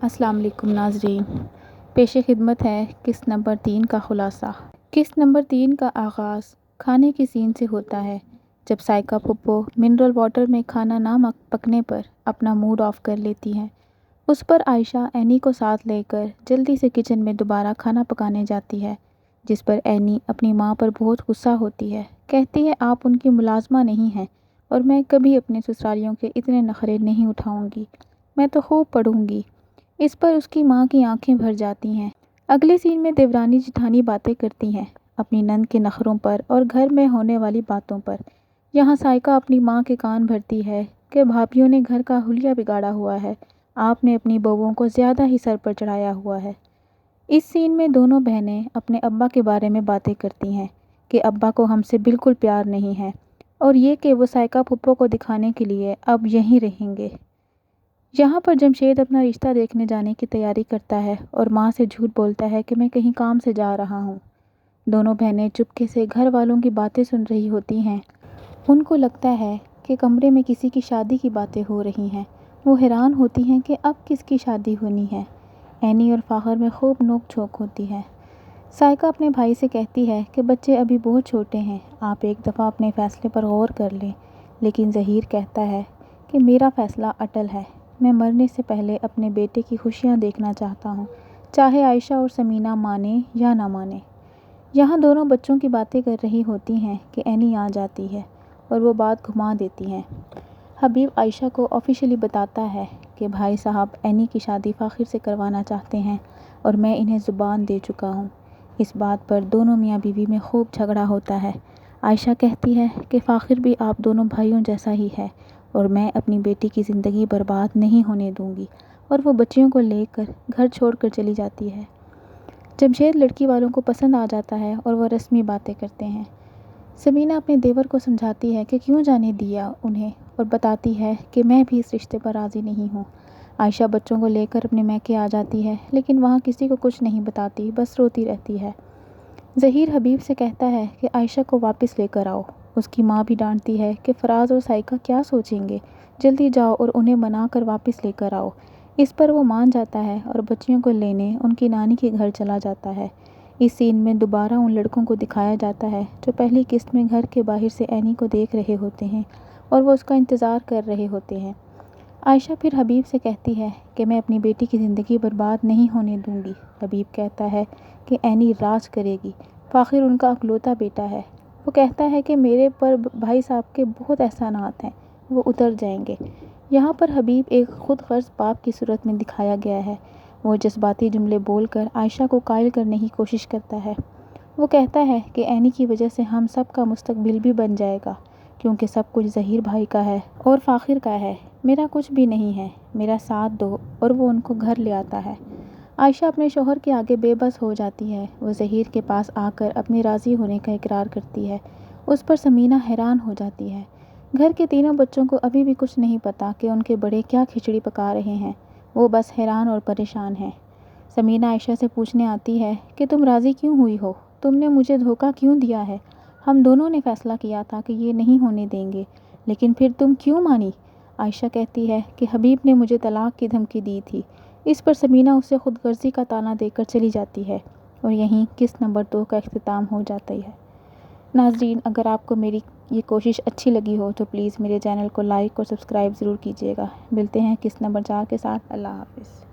السلام علیکم ناظرین، پیش خدمت ہے قسط نمبر 3 کا خلاصہ۔ قسط نمبر 3 کا آغاز کھانے کی سین سے ہوتا ہے، جب سائقہ پھپھو منرل واٹر میں کھانا نہ پکنے پر اپنا موڈ آف کر لیتی ہے۔ اس پر عائشہ اینی کو ساتھ لے کر جلدی سے کچن میں دوبارہ کھانا پکانے جاتی ہے، جس پر اینی اپنی ماں پر بہت غصہ ہوتی ہے۔ کہتی ہے آپ ان کی ملازمہ نہیں ہیں اور میں کبھی اپنے سسرالیوں کے اتنے نخرے نہیں اٹھاؤں گی، میں تو خوب پڑھوں گی۔ اس پر اس کی ماں کی آنکھیں بھر جاتی ہیں۔ اگلے سین میں دیورانی جیٹھانی باتیں کرتی ہیں اپنی نند کے نخروں پر اور گھر میں ہونے والی باتوں پر۔ یہاں سائقہ اپنی ماں کے کان بھرتی ہے کہ بھابھیوں نے گھر کا حلیہ بگاڑا ہوا ہے، آپ نے اپنی بہوؤں کو زیادہ ہی سر پر چڑھایا ہوا ہے۔ اس سین میں دونوں بہنیں اپنے ابا کے بارے میں باتیں کرتی ہیں کہ ابا کو ہم سے بالکل پیار نہیں ہے، اور یہ کہ وہ سائقہ پھپھو کو دکھانے کے لیے اب یہیں رہیں گے۔ یہاں پر جمشید اپنا رشتہ دیکھنے جانے کی تیاری کرتا ہے اور ماں سے جھوٹ بولتا ہے کہ میں کہیں کام سے جا رہا ہوں۔ دونوں بہنیں چپکے سے گھر والوں کی باتیں سن رہی ہوتی ہیں۔ ان کو لگتا ہے کہ کمرے میں کسی کی شادی کی باتیں ہو رہی ہیں۔ وہ حیران ہوتی ہیں کہ اب کس کی شادی ہونی ہے۔ اینی اور فاخر میں خوب نوک جھونک ہوتی ہے۔ سائقہ اپنے بھائی سے کہتی ہے کہ بچے ابھی بہت چھوٹے ہیں، آپ ایک دفعہ اپنے فیصلے پر غور کر لیں، لیکن ظہیر کہتا ہے کہ میرا فیصلہ اٹل ہے، میں مرنے سے پہلے اپنے بیٹے کی خوشیاں دیکھنا چاہتا ہوں، چاہے عائشہ اور ثمینہ مانیں یا نہ مانیں۔ یہاں دونوں بچوں کی باتیں کر رہی ہوتی ہیں کہ اینی آ جاتی ہے اور وہ بات گھما دیتی ہیں۔ حبیب عائشہ کو آفیشلی بتاتا ہے کہ بھائی صاحب اینی کی شادی فاخر سے کروانا چاہتے ہیں اور میں انہیں زبان دے چکا ہوں۔ اس بات پر دونوں میاں بیوی میں خوب جھگڑا ہوتا ہے۔ عائشہ کہتی ہے کہ فاخر بھی آپ دونوں بھائیوں جیسا ہی ہے اور میں اپنی بیٹی کی زندگی برباد نہیں ہونے دوں گی، اور وہ بچیوں کو لے کر گھر چھوڑ کر چلی جاتی ہے۔ جمشید لڑکی والوں کو پسند آ جاتا ہے اور وہ رسمی باتیں کرتے ہیں۔ ثمینہ اپنے دیور کو سمجھاتی ہے کہ کیوں جانے دیا انہیں، اور بتاتی ہے کہ میں بھی اس رشتے پر راضی نہیں ہوں۔ عائشہ بچوں کو لے کر اپنے میکے آ جاتی ہے، لیکن وہاں کسی کو کچھ نہیں بتاتی، بس روتی رہتی ہے۔ ظہیر حبیب سے کہتا ہے کہ عائشہ کو واپس لے کر آؤ۔ اس کی ماں بھی ڈانٹتی ہے کہ فراز اور سائقہ کیا سوچیں گے، جلدی جاؤ اور انہیں منا کر واپس لے کر آؤ۔ اس پر وہ مان جاتا ہے اور بچیوں کو لینے ان کی نانی کے گھر چلا جاتا ہے۔ اس سین میں دوبارہ ان لڑکوں کو دکھایا جاتا ہے جو پہلی قسط میں گھر کے باہر سے اینی کو دیکھ رہے ہوتے ہیں اور وہ اس کا انتظار کر رہے ہوتے ہیں۔ عائشہ پھر حبیب سے کہتی ہے کہ میں اپنی بیٹی کی زندگی برباد نہیں ہونے دوں گی۔ حبیب کہتا ہے کہ اینی راج کرے گی، فاخر ان کا اکلوتا بیٹا ہے۔ وہ کہتا ہے کہ میرے پر بھائی صاحب کے بہت احسانات ہیں، وہ اتر جائیں گے۔ یہاں پر حبیب ایک خود غرض باپ کی صورت میں دکھایا گیا ہے۔ وہ جذباتی جملے بول کر عائشہ کو قائل کرنے کی کوشش کرتا ہے۔ وہ کہتا ہے کہ اینی کی وجہ سے ہم سب کا مستقبل بھی بن جائے گا، کیونکہ سب کچھ ظہیر بھائی کا ہے اور فاخر کا ہے، میرا کچھ بھی نہیں ہے، میرا ساتھ دو، اور وہ ان کو گھر لے آتا ہے۔ عائشہ اپنے شوہر کے آگے بے بس ہو جاتی ہے۔ وہ ظہیر کے پاس آ کر اپنے راضی ہونے کا اقرار کرتی ہے۔ اس پر ثمینہ حیران ہو جاتی ہے۔ گھر کے تینوں بچوں کو ابھی بھی کچھ نہیں پتا کہ ان کے بڑے کیا کھچڑی پکا رہے ہیں، وہ بس حیران اور پریشان ہیں۔ ثمینہ عائشہ سے پوچھنے آتی ہے کہ تم راضی کیوں ہوئی ہو، تم نے مجھے دھوکہ کیوں دیا ہے، ہم دونوں نے فیصلہ کیا تھا کہ یہ نہیں ہونے دیں گے، لیکن پھر تم کیوں مانی؟ عائشہ کہتی ہے کہ حبیب نے مجھے طلاق کی دھمکی دی تھی۔ اس پر ثمینہ اسے خود غرضی کا طعنہ دے کر چلی جاتی ہے اور یہیں قسط نمبر 2 کا اختتام ہو جاتا ہے۔ ناظرین، اگر آپ کو میری یہ کوشش اچھی لگی ہو تو پلیز میرے چینل کو لائک اور سبسکرائب ضرور کیجیے گا۔ ملتے ہیں قسط نمبر 4 کے ساتھ۔ اللہ حافظ۔